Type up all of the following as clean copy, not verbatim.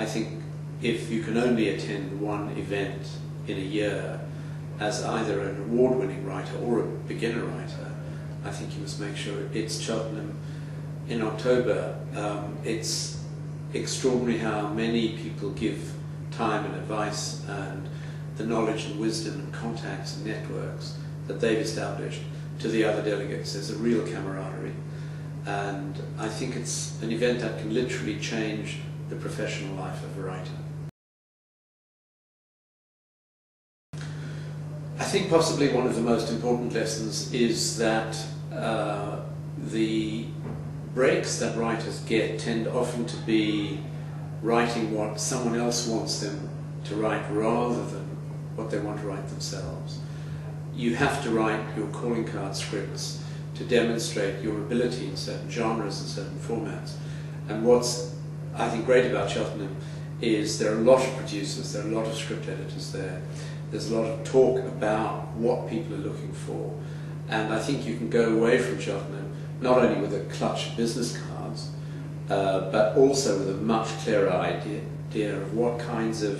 I think if you can only attend one event in a year as either an award-winning writer or a beginner writer, I think you must make sure it's Cheltenham in October. It's extraordinary how many people give time and advice and the knowledge and wisdom and contacts and networks that they've established to the other delegates. There's a real camaraderie, and I think it's an event that can literally change the professional life of a writer. I think possibly one of the most important lessons is that the breaks that writers get tend often to be writing what someone else wants them to write rather than what they want to write themselves. You have to write your calling card scripts to demonstrate your ability in certain genres and certain formats. And what's, I think, great about Cheltenham is there are a lot of producers, there are a lot of script editors there. There's a lot of talk about what people are looking for. And I think you can go away from Cheltenham not only with a clutch of business cards, but also with a much clearer idea of what kinds of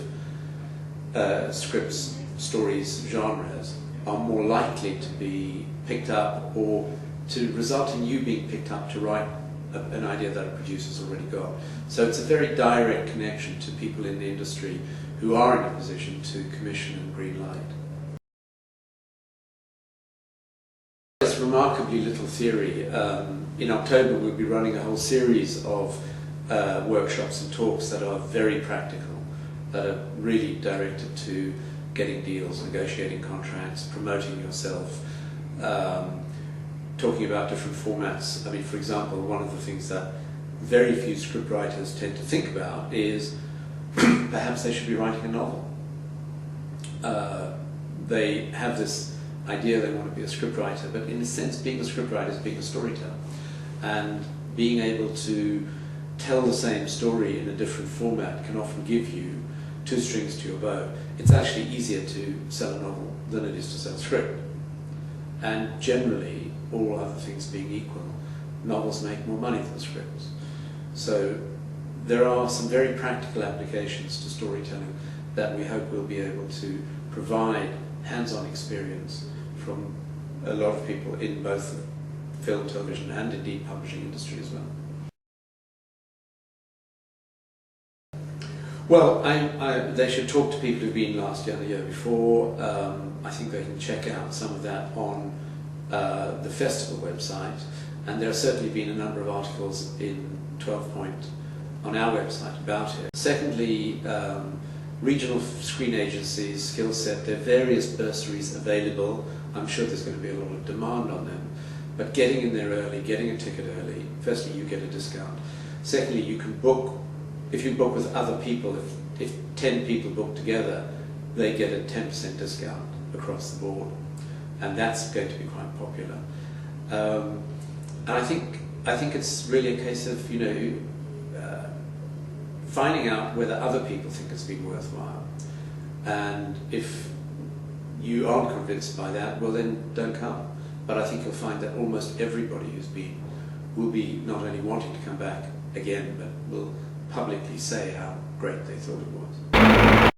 scripts, stories, genres are more likely to be picked up or to result in you being picked up to write an idea that a producer's already got. So it's a very direct connection to people in the industry who are in a position to commission and green light. There's remarkably little theory. In October we'll be running a whole series of workshops and talks that are very practical, that are really directed to getting deals, negotiating contracts, promoting yourself, talking about different formats. I mean, for example, one of the things that very few scriptwriters tend to think about is perhaps they should be writing a novel. They have this idea they want to be a scriptwriter, but in a sense being a scriptwriter is being a storyteller, and being able to tell the same story in a different format can often give you two strings to your bow. It's actually easier to sell a novel than it is to sell a script. And generally, all other things being equal, novels make more money than scripts. So there are some very practical applications to storytelling that we hope we'll be able to provide hands-on experience from a lot of people in both the film, television and indeed publishing industry as well. Well, they should talk to people who've been last year and the year before. I think they can check out some of that on the festival website, and there have certainly been a number of articles in 12 Point on our website about it. Secondly, regional screen agencies, skill set, there are various bursaries available. I'm sure there's going to be a lot of demand on them, but getting in there early, getting a ticket early, firstly you get a discount. Secondly, you can book, if you book with other people, if 10 people book together, they get a 10% discount across the board, and that's going to be quite popular. And I think it's really a case of, you know, finding out whether other people think it's been worthwhile. And if you aren't convinced by that, well then don't come. But I think you'll find that almost everybody who's been will be not only wanting to come back again, but will publicly say how great they thought it was.